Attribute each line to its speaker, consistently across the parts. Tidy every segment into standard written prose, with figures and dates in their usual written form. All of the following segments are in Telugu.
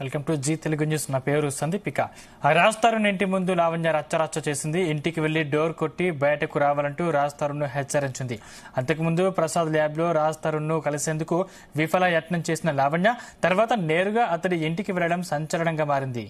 Speaker 1: Welcome to Zee Telugu news. నా పేరు సందీపిక. రాజ్ ఇంటి ముందు లావణ్య రచ్చరచ్చ చేసింది. ఇంటికి వెళ్లి డోర్ కొట్టి బయటకు రావాలంటూ రాజ్ తరుణ్ హెచ్చరించింది. అంతకుముందు ప్రసాద్ ల్యాబ్ లో రాజ్ తరుణ్ ను కలిసేందుకు విఫల యత్నం చేసిన లావణ్య తర్వాత నేరుగా అతడి ఇంటికి వెళ్లడం సంచలనంగా మారింది.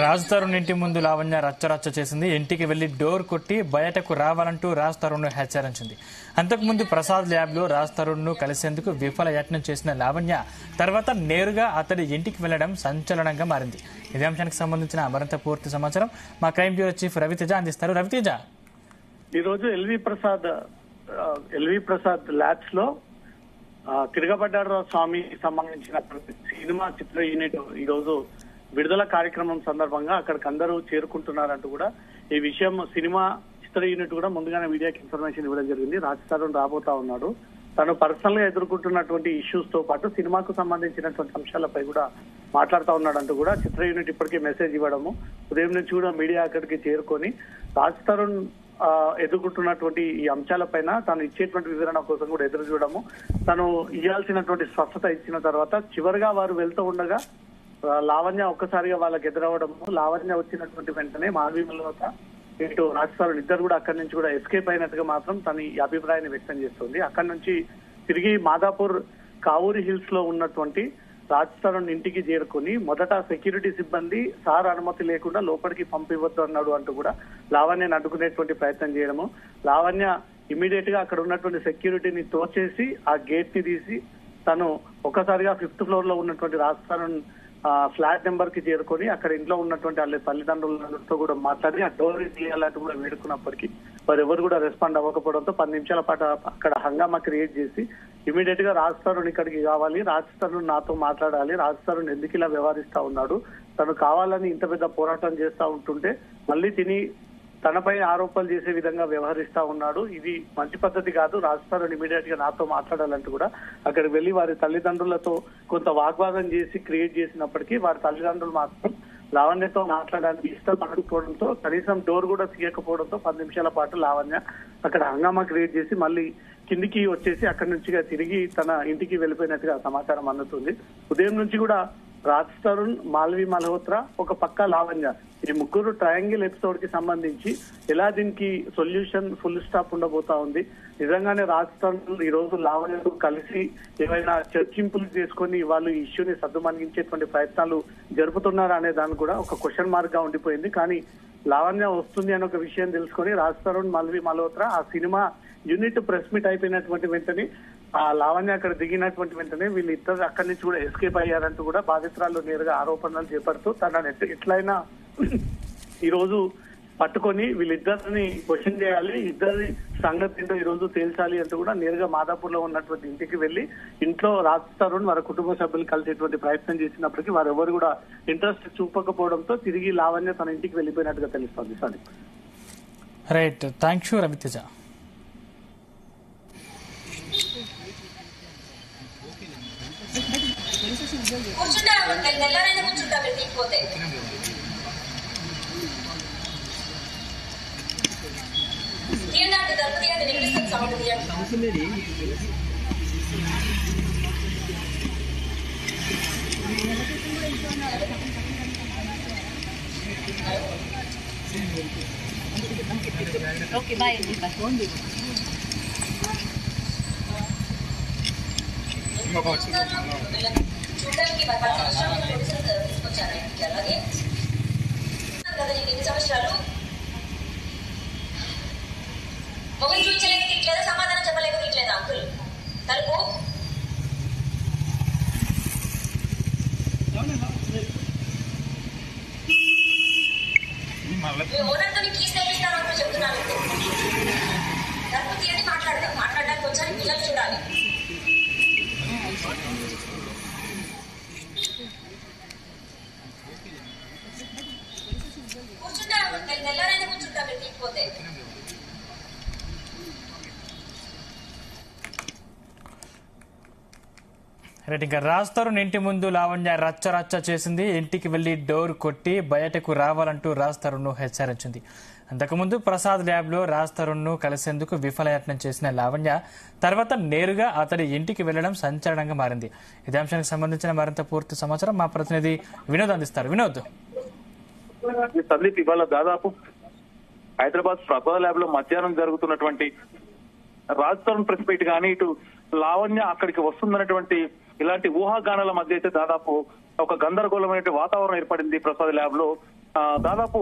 Speaker 1: రాజ్ తరుణ్ ఇంటి ముందు లావణ్య రచ్చరచ్చ చేసింది. ఇంటికి వెళ్లి డోర్ కొట్టి బయటకు రావాలంటూ రాజ్ తరుణ్ ను హెచ్చరించింది. అంతకుముందు ప్రసాద్ ల్యాబ్ లో రాజ్ తరుణ్ ను కలిసేందుకు విఫల యత్నం చేసిన లావణ్య తర్వాత నేరుగా అతడి ఇంటికి వెళ్లడం సంచలనంగా మారింది. ఇదే అంశానికి సంబంధించిన మరింత పూర్తి సమాచారం మా క్రైమ్ బ్యూరో చీఫ్ రవితేజ అందిస్తారు. రవితేజ,
Speaker 2: ఈ రోజు ఎల్వి ప్రసాద్ ల్యాబ్స్ లో తిరగబడ్డారు స్వామికి సంబంధించిన సినిమా చిత్ర యూనిట్ ఈ రోజు విడుదల కార్యక్రమం సందర్భంగా అక్కడికి అందరూ చేరుకుంటున్నారంటూ కూడా ఈ విషయం సినిమా చిత్ర యూనిట్ కూడా ముందుగానే మీడియాకి ఇన్ఫర్మేషన్ ఇవ్వడం జరిగింది. రాజ్ తరుణ్ రాబోతా ఉన్నాడు. తను పర్సనల్ గా ఎదుర్కొంటున్నటువంటి ఇష్యూస్ తో పాటు సినిమాకు సంబంధించినటువంటి అంశాలపై కూడా మాట్లాడుతూ ఉన్నాడంటూ కూడా చిత్ర యూనిట్ ఇప్పటికే మెసేజ్ ఇవ్వడము, ఉదయం నుంచి కూడా మీడియా అక్కడికి చేరుకొని రాజ్ తరుణ్ ఎదుర్కొంటున్నటువంటి ఈ అంశాలపైన తను ఇచ్చేటువంటి వివరణ కోసం కూడా ఎదురు చూడము, తను ఇవ్వాల్సినటువంటి స్వస్థత ఇచ్చిన తర్వాత చివరిగా వారు వెళ్తూ ఉండగా లావణ్య ఒక్కసారిగా వాళ్ళకి ఎదురవడము, లావణ్య వచ్చినటువంటి వెంటనే మాధవి మల్హోత్రా ఇటు రాజ్ తరుణ్ ఇద్దరు కూడా అక్కడి నుంచి కూడా ఎస్కేప్ అయినట్టుగా మాత్రం తన ఈ అభిప్రాయాన్ని వ్యక్తం చేస్తుంది. అక్కడి నుంచి తిరిగి మాదాపూర్ కావూరి హిల్స్ లో ఉన్నటువంటి రాజ్ తరుణ్ ఇంటికి చేరుకుని మొదట సెక్యూరిటీ సిబ్బంది సార్ అనుమతి లేకుండా లోపలికి పంపివద్దు అన్నాడు అంటూ కూడా లావణ్యని అడ్డుకునేటువంటి ప్రయత్నం చేయడము, లావణ్య ఇమీడియట్ గా అక్కడ ఉన్నటువంటి సెక్యూరిటీని తోచేసి ఆ గేట్ ని తీసి తను ఒక్కసారిగా 5th ఫ్లోర్ లో ఉన్నటువంటి రాజ్ తరుణ్ ఫ్లాట్ నెంబర్ కి చేరుకొని అక్కడ ఇంట్లో ఉన్నటువంటి వాళ్ళ తల్లిదండ్రులతో కూడా మాట్లాడి ఆ డోర్ తీయాలంటూ కూడా వేడుకున్నప్పటికీ వారు ఎవరు కూడా రెస్పాండ్ అవ్వకపోవడంతో 10 నిమిషాల పాటు అక్కడ హంగామా క్రియేట్ చేసి ఇమీడియట్ గా రాజ్ తరుణ్ ఇక్కడికి కావాలి, రాజ్ తరుణ్ నాతో మాట్లాడాలి, రాజ్ తరుణ్ ఎందుకు ఇలా వ్యవహరిస్తా ఉన్నాడు, తను కావాలని ఇంత పెద్ద పోరాటం చేస్తా ఉంటుంటే మళ్ళీ తనపై ఆరోపణలు చేసే విధంగా వ్యవహరిస్తా ఉన్నాడు, ఇది మంచి పద్ధతి కాదు, రాజ్ తరుణ్ ఇమీడియట్ గా నాతో మాట్లాడాలంటూ కూడా అక్కడికి వెళ్లి వారి తల్లిదండ్రులతో కొంత వాగ్వాదం చేసి క్రియేట్ చేసినప్పటికీ వారి తల్లిదండ్రులు మాత్రం లావణ్యతో మాట్లాడడానికి ఇష్టపడకపోవడంతో కనీసం డోర్ కూడా తీయకపోవడంతో 10 నిమిషాల పాటు లావణ్య అక్కడ హంగామా క్రియేట్ చేసి మళ్ళీ కిందికి వచ్చేసి అక్కడి నుంచి తిరిగి తన ఇంటికి వెళ్ళిపోయినట్టుగా సమాచారం అందుతుంది. ఉదయం నుంచి కూడా రాజ్ తరుణ్, మాల్వి మల్హోత్రా, ఒక పక్క లావణ్య, ఈ ముగ్గురు ట్రయాంగిల్ ఎపిసోడ్ కి సంబంధించి ఎలా దీనికి సొల్యూషన్ ఫుల్ స్టాప్ ఉండబోతా ఉంది. నిజంగానే రాజ్ తరుణ్ ఈ రోజు లావణ్యతో కలిసి ఏవైనా చర్చింపులు చేసుకుని వాళ్ళు ఈ ఇష్యూని సద్దుమణిగించేటువంటి ప్రయత్నాలు జరుపుతున్నారా అనే దానికి కూడా ఒక క్వశ్చన్ మార్క్ గా ఉండిపోయింది. కానీ లావణ్య వస్తుంది అనే ఒక విషయం తెలుసుకొని రాజ్ తరుణ్, మాల్వి మల్హోత్రా ఆ సినిమా యూనిట్ ప్రెస్ మీట్ అయిపోయినటువంటి వెంటనే ఆ లావణ్య అక్కడ దిగినటువంటి వెంటనే వీళ్ళు ఇద్దరు అక్కడి నుంచి కూడా ఎస్కేప్ అయ్యారంటూ కూడా బాధితురాలు నేరుగా ఆరోపణలు చేపడుతూ తనని ఎట్లయినా ఈ రోజు పట్టుకొని వీళ్ళిద్దరిని క్వశ్చన్ చేయాలి, ఇద్దరి సంగతి ఏంటో ఈ రోజు తేల్చాలి అంటూ కూడా నేరుగా మాదాపూర్ లో ఉన్నటువంటి ఇంటికి వెళ్లి ఇంట్లో రాజ్ తరుణ్ వారి కుటుంబ సభ్యులు కలిసేటువంటి ప్రయత్నం చేసినప్పటికీ వారు ఎవరు కూడా ఇంట్రెస్ట్ చూపకపోవడంతో తిరిగి లావణ్య తన ఇంటికి వెళ్ళిపోయినట్టుగా తెలుస్తోంది. Sir
Speaker 1: right, thank you Raviteja.
Speaker 3: Okay, bye అండి. చూడడానికి 10 సంవత్సరాలు తీసుకొచ్చారు అలాగే కదా, నీకు ఎన్ని సంవత్సరాలు మొగలు చూపించలేక తిట్లేదా, సమాధానం చెప్పలేక తిట్లేదా అంకుల్ తలుపు ఓనర్తో కీస్ తెప్పిస్తాను అంటూ చెప్తున్నాను. తలుపు తీయండి, మాట్లాడడానికి వచ్చాను, పిల్లలు చూడాలి. కూర్చుంటా నెల్లరైనా కూర్చుంటా మీరు తీయకపోతే.
Speaker 1: రైట్, ఇంకా రాజ్ తరుణ్ ఇంటి ముందు లావణ్య రచ్చ రచ్చ చేసింది. ఇంటికి వెళ్లి డోర్ కొట్టి బయటకు రావాలంటూ రాజ్ తరుణ్ ను హెచ్చరించింది. అంతకుముందు ప్రసాద్ ల్యాబ్ లో రాజ్ తరుణ్ ను కలిసేందుకు విఫలయత్నం చేసిన లావణ్య తర్వాత నేరుగా అతడి ఇంటికి వెళ్లడం సంచలనంగా మారింది. ఇదే అంశానికి సంబంధించిన మరింత పూర్తి సమాచారం మా ప్రతినిధి వినోద్ అందిస్తారు. వినోద్.
Speaker 4: సందీప్, ఇవాళ దాదాపు హైదరాబాద్ ప్రసాద్ ల్యాబ్ లో మధ్యాహ్నం జరుగుతున్నటువంటి రాజ్ తరుణ్ ప్రెస్ మీట్ కానీ, ఇటు లావణ్య అక్కడికి వస్తుందన్నటువంటి ఇలాంటి ఊహాగానాల మధ్య అయితే దాదాపు ఒక గందరగోళమైన వాతావరణం ఏర్పడింది ప్రసాద్ ల్యాబ్ లో. దాదాపు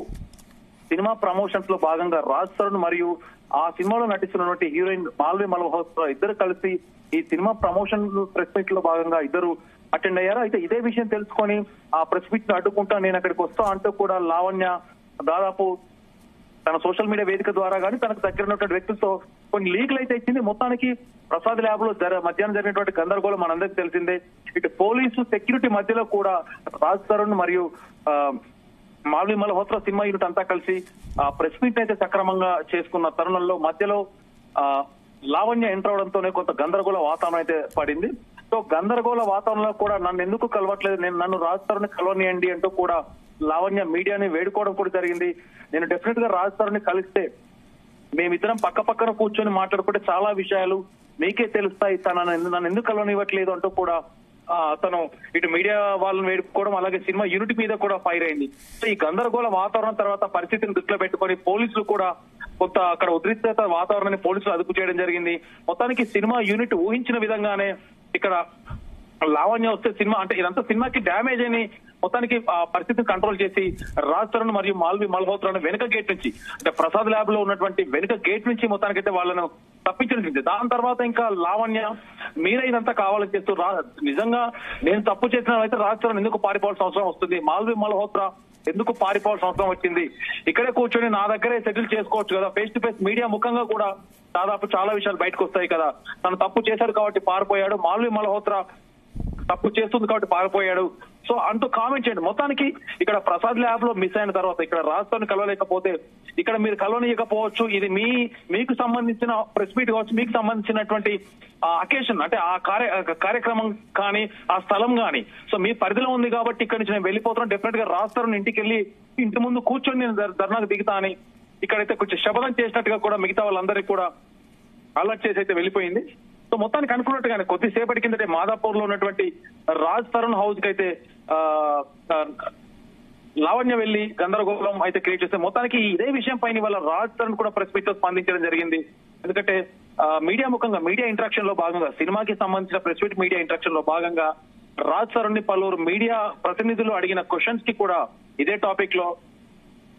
Speaker 4: సినిమా ప్రమోషన్స్ లో భాగంగా రాజ్ తరుణ్ మరియు ఆ సినిమాలో నటిస్తున్నటువంటి హీరోయిన్ మాల్వి మల్హోత్రా ఇద్దరు కలిసి ఈ సినిమా ప్రమోషన్ ప్రెస్ మీట్ లో భాగంగా ఇద్దరు అటెండ్ అయ్యారు. అయితే ఇదే విషయం తెలుసుకొని ఆ ప్రెస్ మీట్ ను అడ్డుకుంటా నేను అక్కడికి వస్తా అంటూ కూడా లావణ్య దాదాపు తన సోషల్ మీడియా వేదిక ద్వారా కానీ తనకు దగ్గర ఉన్నటువంటి వ్యక్తులతో కొన్ని లీకులు అయితే ఇచ్చింది. మొత్తానికి ప్రసాద్ ల్యాబ్ లో మధ్యాహ్నం జరిగినటువంటి గందరగోళం మనందరికీ తెలిసిందే. ఇటు పోలీసు సెక్యూరిటీ మధ్యలో కూడా రాజ్ తరుణ్ మరియు మాల్వి మల్హోత్రా సినిమా యూనిట్ అంతా కలిసి ఆ ప్రెస్ మీట్ అయితే సక్రమంగా చేసుకున్న తరుణంలో మధ్యలో లావణ్య ఎంటర్ అవడంతోనే కొంత గందరగోళ వాతావరణం అయితే పడింది. సో గందరగోళ వాతావరణంలో కూడా నన్ను ఎందుకు కలవట్లేదు, నన్ను రాజ్ తరుణ్ కలవనియండి అంటూ కూడా లావణ్య మీడియాని వేడుకోవడం కూడా జరిగింది. నేను డెఫినెట్ గా రాజ్ తరుణ్ కలిస్తే మేమిద్దరం పక్క పక్కన కూర్చొని మాట్లాడుకుంటే చాలా విషయాలు మీకే తెలుస్తాయి, నన్ను ఎందుకు కలవనివ్వట్లేదు అంటూ కూడా తను ఇటు మీడియా వాళ్ళని వేడుకోవడం, అలాగే సినిమా యూనిట్ మీద కూడా ఫైర్ అయింది. సో ఈ గందరగోళ వాతావరణం తర్వాత పరిస్థితిని దృష్టిలో పెట్టుకొని పోలీసులు కూడా కొంత అక్కడ ఉద్రిక్తత వాతావరణాన్ని పోలీసులు అదుపు చేయడం జరిగింది. మొత్తానికి సినిమా యూనిట్ ఊహించిన విధంగానే ఇక్కడ లావణ్య వస్తే సినిమా అంటే ఇదంతా సినిమాకి డ్యామేజ్ అని మొత్తానికి పరిస్థితిని కంట్రోల్ చేసి రాజ్ తరుణ్ మరియు మాల్వి మల్హోత్రాను వెనుక గేట్ నుంచి అంటే ప్రసాద్ ల్యాబ్ లో ఉన్నటువంటి వెనుక గేట్ నుంచి మొత్తానికైతే వాళ్ళను తప్పించడం. దాని తర్వాత ఇంకా లావణ్య మీరే ఇదంతా కావాలని చేస్తూ నిజంగా నేను తప్పు చేసిన అయితే రాజ్ తరుణ్ ఎందుకు పారిపోవాల్సిన అవసరం వస్తుంది, మాల్వి మల్హోత్రా ఎందుకు పారిపోవాల్సిన అవసరం వచ్చింది, ఇక్కడే కూర్చొని నా దగ్గరే సెటిల్ చేసుకోవచ్చు కదా, ఫేస్ టు ఫేస్ మీడియా ముఖంగా కూడా దాదాపు చాలా విషయాలు బయటకు వస్తాయి కదా, తను తప్పు చేశాడు కాబట్టి పారిపోయాడు, మాల్వి మల్హోత్రా తప్పు చేస్తుంది కాబట్టి పారిపోయాడు, సో అంటూ కామెంట్ చేయండి. మొత్తానికి ఇక్కడ ప్రసాద్ ల్యాబ్ లో మిస్ అయిన తర్వాత ఇక్కడ రాజ్ తరుణ్ కలవలేకపోతే ఇక్కడ మీరు కలవనీయకపోవచ్చు, ఇది మీకు సంబంధించిన ప్రెస్ మీట్ కావచ్చు, మీకు సంబంధించినటువంటి అకేషన్ అంటే ఆ కార్యక్రమం కానీ ఆ స్థలం కానీ సో మీ పరిధిలో ఉంది కాబట్టి ఇక్కడ నుంచి నేను వెళ్ళిపోతున్నాను, డెఫినెట్ గా రాజ్ తరుణ్ ఇంటికి వెళ్ళి ఇంటి ముందు కూర్చొని నేను ధర్నాకు దిగుతా అని ఇక్కడైతే కొంచెం శపథం చేసినట్టుగా కూడా మిగతా వాళ్ళందరికీ కూడా అలర్ట్ చేసి అయితే వెళ్ళిపోయింది. సో మొత్తానికి అనుకున్నట్టుగానే కొద్దిసేపటి కిందటే మాదాపూర్ లో ఉన్నటువంటి రాజ్ తరుణ్ హౌస్ కి అయితే లావణ్య వెళ్లి గందరగోళం అయితే క్రియేట్ చేస్తే మొత్తానికి ఇదే విషయం పైన వాళ్ళ రాజ్ తరుణ్ కూడా ప్రెస్ మీట్ లో స్పందించడం జరిగింది. ఎందుకంటే మీడియా ముఖంగా మీడియా ఇంటరాక్షన్ లో భాగంగా సినిమాకి సంబంధించిన ప్రెస్ మీట్ మీడియా ఇంటరాక్షన్ లో భాగంగా రాజ్ తరుణ్ ని పలువురు మీడియా ప్రతినిధులు అడిగిన క్వశ్చన్స్ కి కూడా ఇదే టాపిక్ లో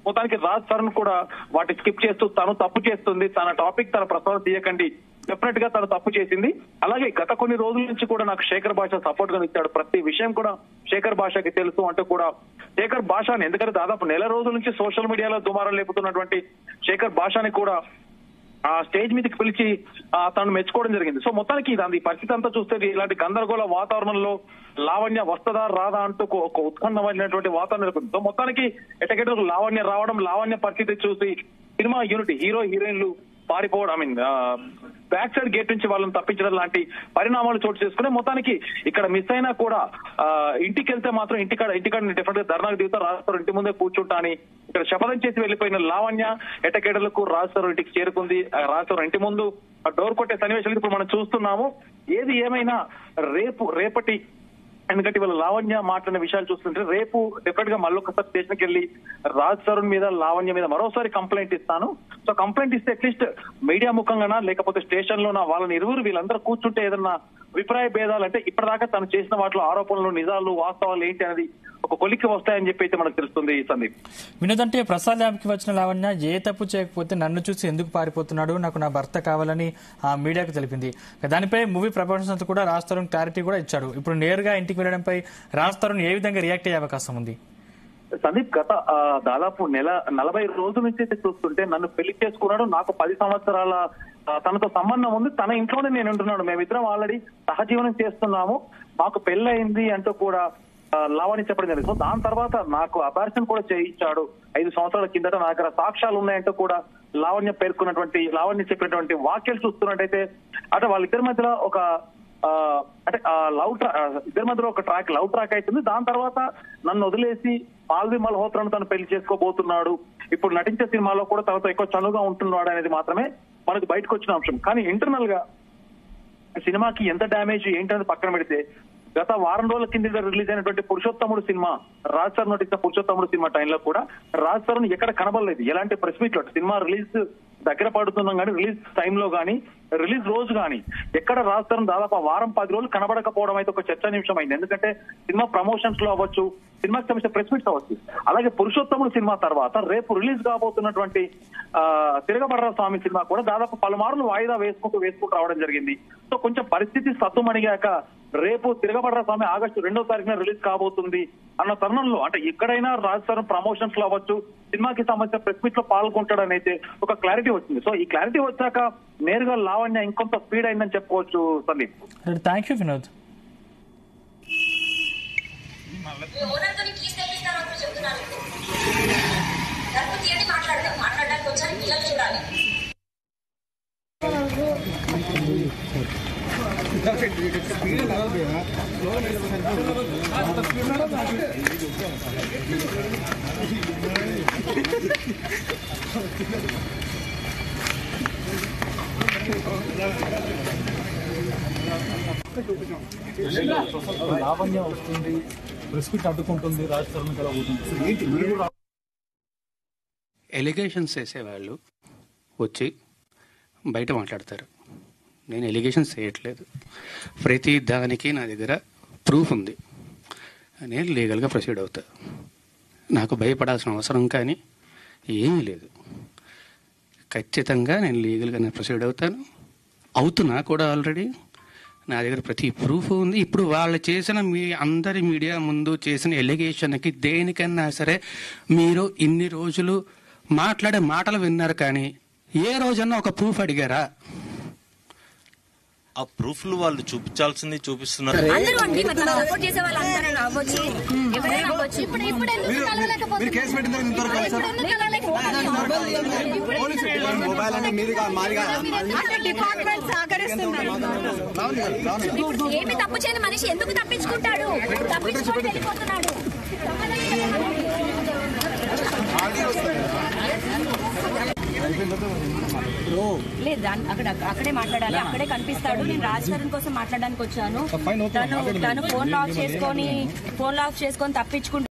Speaker 4: మొత్తానికి రాజ్ తరుణ్ కూడా వాటి స్కిప్ చేస్తూ తను తప్పు చేస్తుంది, తన టాపిక్ తన ప్రస్తావన తీయకండి, డెఫినెట్ గా తను తప్పు చేసింది, అలాగే గత కొన్ని రోజుల నుంచి కూడా నాకు శేఖర్ భాష సపోర్ట్ గా ఇచ్చాడు, ప్రతి విషయం కూడా శేఖర్ భాషకి తెలుసు అంటూ కూడా శేఖర్ భాషని ఎందుకంటే దాదాపు నెల రోజుల నుంచి సోషల్ మీడియాలో దుమారం లేపుతున్నటువంటి శేఖర్ భాషని కూడా ఆ స్టేజ్ మీదకి పిలిచి తను మెచ్చుకోవడం జరిగింది. సో మొత్తానికి ఈ పరిస్థితి అంతా చూస్తే ఇలాంటి గందరగోళ వాతావరణంలో లావణ్య వస్తుందా రాదా అంటూ ఒక ఉత్కంఠమైనటువంటి వాతావరణం నెలకొంది. సో మొత్తానికి ఎటకెటకు లావణ్య రావడం, లావణ్య పరిస్థితి చూసి సినిమా యూనిట్ హీరోయిన్లు పారిపోవడం బ్యాక్ సైడ్ గేట్ నుంచి వాళ్ళని తప్పించడం లాంటి పరిణామాలు చోటు చేసుకుని మొత్తానికి ఇక్కడ మిస్ అయినా కూడా ఇంటికి వెళ్తే మాత్రం ఇంటికాడ డెఫినెట్ గా ధర్నాకు దిగుతా, రాజ్ తరుణ్ ఇంటి ముందే కూర్చుంటా అని ఇక్కడ శపథం చేసి వెళ్లిపోయిన లావణ్య ఎటకేటలకు రాజ్ తరుణ్ ఇంటికి చేరుకుంది. రాజ్ తరుణ్ ఇంటి ముందు డోర్ కొట్టే సన్నివేశాలు ఇప్పుడు మనం చూస్తున్నాము. ఏది ఏమైనా రేపటి ఎందుకంటే ఇవాళ లావణ్య మాట్లాడిన విషయాలు చూస్తుంటే రేపు డెఫినెట్ గా మళ్ళొకసారి స్టేషన్కి వెళ్ళి రాజ్ తరుణ్ మీద లావణ్య మీద మరోసారి కంప్లైంట్ ఇస్తాను. సో కంప్లైంట్ ఇస్తే అట్లీస్ట్ మీడియా ముఖంగానా లేకపోతే స్టేషన్ లోనా వాళ్ళని వీళ్ళందరూ కూర్చుంటే ఏదన్నా అభిప్రాయ భేదాలు అంటే ఇప్పటిదాకా తను చేసిన వాటిలో ఆరోపణలు నిజాలు వాస్తవాలు ఏంటి అనేది ఒక కొలిక్కి వస్తాయని చెప్పి అయితే మనకు తెలుస్తుంది. సందీప్,
Speaker 1: వినోదంటే ప్రసాద్ ల్యాబ్ కి వచ్చిన లావణ్య ఏ తప్పు చేయకపోతే నన్ను చూసి ఎందుకు పారిపోతున్నాడు, నాకు నా భర్త కావాలని ఆ మీడియాకు తెలిపింది. దానిపై మూవీ ప్రమోషన్స్ కూడా రాజ్ తరుణ్ క్లారిటీ కూడా ఇచ్చాడు. ఇప్పుడు నేరుగా ఇంటికి వెళ్లడంపై రాజ్ తరుణ్ ఏ విధంగా రియాక్ట్ అయ్యే అవకాశం ఉంది?
Speaker 4: సందీప్, గత దాదాపు 40 రోజుల నుంచి అయితే చూస్తుంటే నన్ను పెళ్లి చేసుకున్నాడు, నాకు 10 సంవత్సరాల తనతో సంబంధం ఉంది, తన ఇంట్లోనే నేను ఉంటున్నాను, మేమిద్దరం ఆల్రెడీ సహజీవనం చేస్తున్నాము, మాకు పెళ్ళయింది అంటూ కూడా లావణ్య చెప్పడం జరిగింది. సో దాని తర్వాత నాకు అబార్షన్ కూడా చేయించాడు 5 సంవత్సరాల కిందట, నా దగ్గర సాక్ష్యాలు ఉన్నాయంటూ కూడా లావణ్య చెప్పినటువంటి వాక్యాలు చూస్తున్నట్టయితే అంటే వాళ్ళిద్దరి మధ్యలో ఒక అంటే లవ్ ఇద్దరి మధ్యలో ఒక లవ్ ట్రాక్ అవుతుంది. దాని తర్వాత నన్ను వదిలేసి మాల్వి మల్హోత్రాను తను పెళ్లి చేసుకోబోతున్నాడు, ఇప్పుడు నటించే సినిమాలో కూడా తనతో ఎక్కువ చనువుగా ఉంటున్నాడు అనేది మాత్రమే మనకు బయటకు వచ్చిన అంశం. కానీ ఇంటర్నల్ గా సినిమాకి ఎంత డ్యామేజ్ ఏంటనేది పక్కన పెడితే గత వారం రోజుల కింద రిలీజ్ అయినటువంటి పురుషోత్తముడు సినిమా, రాజ్ తరుణ్ నటించిన పురుషోత్తముడు సినిమా టైంలో కూడా రాజ్ తరుణ్ ఎక్కడ కనబడలేదు. ఎలాంటి ప్రెస్ మీట్ లో సినిమా రిలీజ్ దగ్గర పడుతున్నాం కానీ రిలీజ్ టైంలో కానీ రిలీజ్ రోజు కానీ ఎక్కడ రాజ్ తరుణ్ దాదాపు వారం 10 రోజులు కనబడకపోవడం అయితే ఒక చర్చనీయాంశం అయింది. ఎందుకంటే సినిమా ప్రమోషన్స్ లో అవ్వచ్చు, సినిమాకి సంబంధించిన ప్రెస్ మీట్స్ అవ్వచ్చు. అలాగే పురుషోత్తముడు సినిమా తర్వాత రేపు రిలీజ్ కాబోతున్నటువంటి తిరగబడ్ర స్వామి సినిమా కూడా దాదాపు పలుమార్లు వాయిదా వేసుకుంటూ రావడం జరిగింది. సో కొంచెం పరిస్థితి సద్దుమణిగాక రేపు తిరగబడ్ర స్వామి ఆగస్టు 2వ తారీఖున రిలీజ్ కాబోతుంది అన్న తరుణంలో అంటే ఎక్కడైనా రాజ్ తరుణ్ ప్రమోషన్స్ లో అవ్వచ్చు, సినిమాకి సంబంధించిన ప్రెస్ మీట్ లో పాల్గొంటాడని అయితే ఒక క్లారిటీ వచ్చింది. సో ఈ క్లారిటీ వచ్చాక నేరుగా లావణ్య ఇంకొంత స్పీడ్ అయిందని చెప్పుకోవచ్చు. Sandeep,
Speaker 1: thank you Vinod.
Speaker 3: ఓనర్తో కీస్ తెప్పిస్తాను చెప్తున్నాను. తప్పు తీయండి, మాట్లాడడానికి వచ్చాను, పిల్లలు చూడాలి.
Speaker 5: లావణ్య వస్తుంది, ప్రెస్ మీట్ అడ్డుకుంటుంది, రాజ్ తరుణ్ కలబోతుంది.
Speaker 6: ఎలిగేషన్స్ వేసేవాళ్ళు వచ్చి బయట మాట్లాడతారు. నేను ఎలిగేషన్స్ చేయట్లేదు, ప్రతి దానికి నా దగ్గర ప్రూఫ్ ఉంది, నేను లీగల్గా ప్రొసీడ్ అవుతా. నాకు భయపడాల్సిన అవసరం కానీ ఏమీ లేదు. ఖచ్చితంగా నేను లీగల్గా ప్రొసీడ్ అవుతున్నా కూడా. ఆల్రెడీ నా దగ్గర ప్రతి ప్రూఫ్ ఉంది. ఇప్పుడు వాళ్ళు చేసిన అందరి మీడియా ముందు చేసిన ఎలిగేషన్కి దేనికన్నా సరే మీరు ఇన్ని రోజులు మాట్లాడే మాటలు విన్నారు, కానీ ఏ రోజన్నా ఒక ప్రూఫ్ అడిగారా?
Speaker 7: ఆ ప్రూఫ్లు వాళ్ళు చూపించాల్సింది చూపిస్తున్నారు.
Speaker 3: ఏమి తప్పు చేయని మనిషి ఎందుకు తప్పించుకుంటాడు? తప్పించుకొని వెళ్ళిపోతున్నాడు.
Speaker 8: లేదు, అక్కడే మాట్లాడాలి, అక్కడే కనిపిస్తాడు. నేను రాజ్ తరుణ్ కోసం మాట్లాడడానికి వచ్చాను. తను ఫోన్ లాక్ చేసుకొని తప్పించుకుంటాడు.